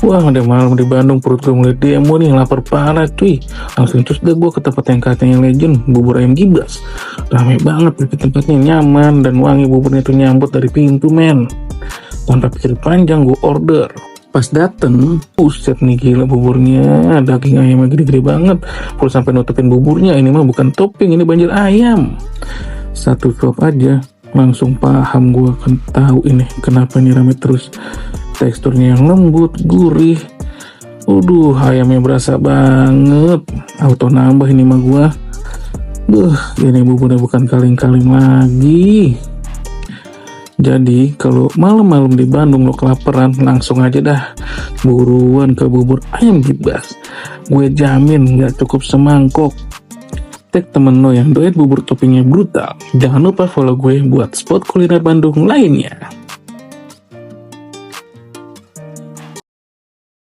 Wah, udah malam di Bandung, perut gue mulai demo nih, lapar parah cuy. Langsung terus deh gue ke tempat yang katanya legend, bubur ayam Gibras. Rame banget, tapi tempatnya nyaman dan wangi, buburnya tuh nyambut dari pintu men. Tanpa pikir panjang gue order. Pas dateng, buset nih gila buburnya, daging ayamnya gede-gede banget. Perlu sampai nutupin buburnya, ini mah bukan topping, ini banjir ayam. Satu suap aja, langsung paham gue, kan tahu ini kenapa ini rame terus. Teksturnya yang lembut, gurih. Ayamnya berasa banget. Auto nambah ini mah gua. Ini buburnya bukan kaleng-kaleng lagi. Jadi kalau malam-malam di Bandung lo kelaparan, langsung aja dah buruan ke bubur ayam Gibras. Gue jamin gak cukup semangkok. Tag temen lo yang doyan bubur toppingnya brutal. Jangan lupa follow gue buat spot kuliner Bandung lainnya.